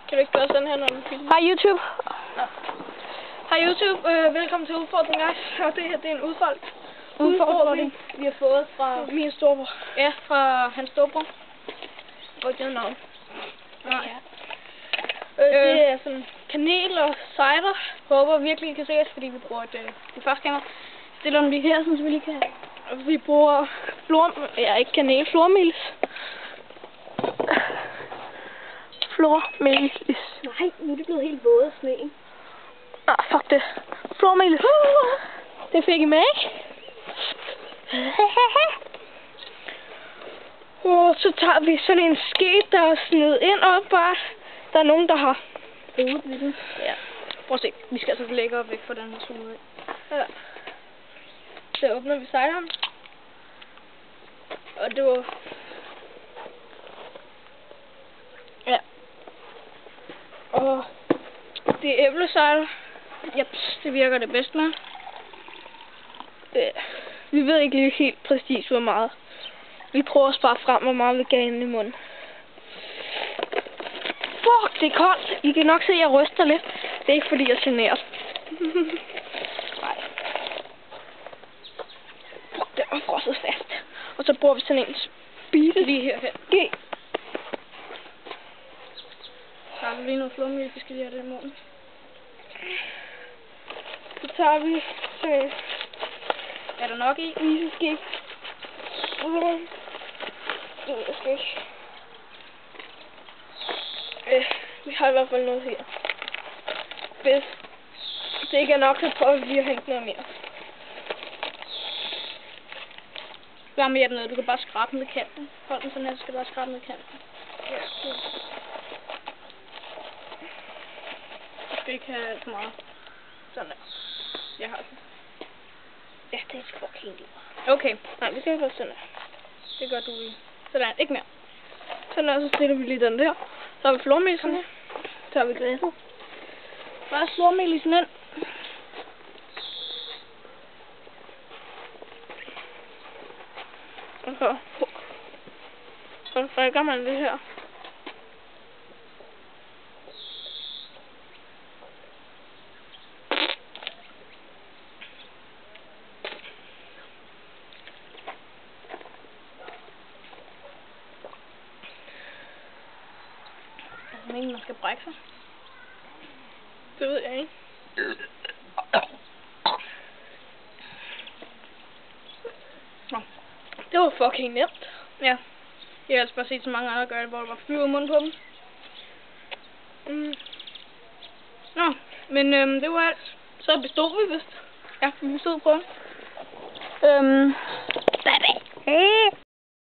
Kan du ikke gøre sådan her, når du filmer? Hej YouTube. Ja. Hej YouTube, velkommen til Udfordring Guys. Og det her, det er en udfordring, vi har fået fra min storebror. Ja, fra hans storebror. Hvor det er navn. Nej. Det er sådan kanel og cider. Håber virkelig, I kan se os, fordi vi bruger det første kamera. Stiller dem lige her, så vi lige kan. Og vi bruger flormelis. Flormelis. Nej, nu er det blevet helt våde sne. Fuck det. Flormelis. Det fik I med, ikke? Og så tager vi sådan en ske, der er snedet ind op bare. Der er nogen, der har rodet ved den. Ja. Prøv at se. Vi skal altså lægge op væk fra den her suge. Ja. Så åbner vi cideren. Og det var... Ja. Og det er æblecider. Jeps, det virker det bedst med. Vi ved ikke lige helt præcis, hvor meget. Vi prøver at spare frem, hvor meget vi gav ind i munden. Fuck, det er koldt. I kan nok se, at jeg ryster lidt. Det er ikke, fordi jeg er generet. Nej. Fuck, det er frosset fast. Og så bruger vi sådan en speed lige herhen. G. Så har vi lige noget flormelis, vi skal lige have det i munden. Så tager vi sådan en... Er der nok i? Iseskæg. Det ved jeg sgu ikke. Vi har i hvert fald noget her. Hvis det ikke er nok, så prøver vi lige at hente noget mere. Gør mere noget. Du kan bare skrabe med kanten. Hold den sådan her, så skal du bare skrabe med kanten. Ja, cool. Du skal ikke have så meget. Sådan der. Jeg har den. Ja, det er sgu fucking lige. Okay. Nej, vi skal ikke gøre sådan der. Det gør du i. Sådan, ikke mere. Sådan der, så stiller vi lige den der. Så har vi flormelisen her. Så har vi glasset. Bare flormelisen ind. Og så frækker man det her. Jeg mener, man skal brække sig. Det ved jeg ikke. Nå. Det var fucking nemt. Ja. Jeg har altså bare set så mange andre gøre det, hvor der var flyver i munden på dem. Nå, men det var alt. Så bestod vi vist. Ja, vi bestod prøven.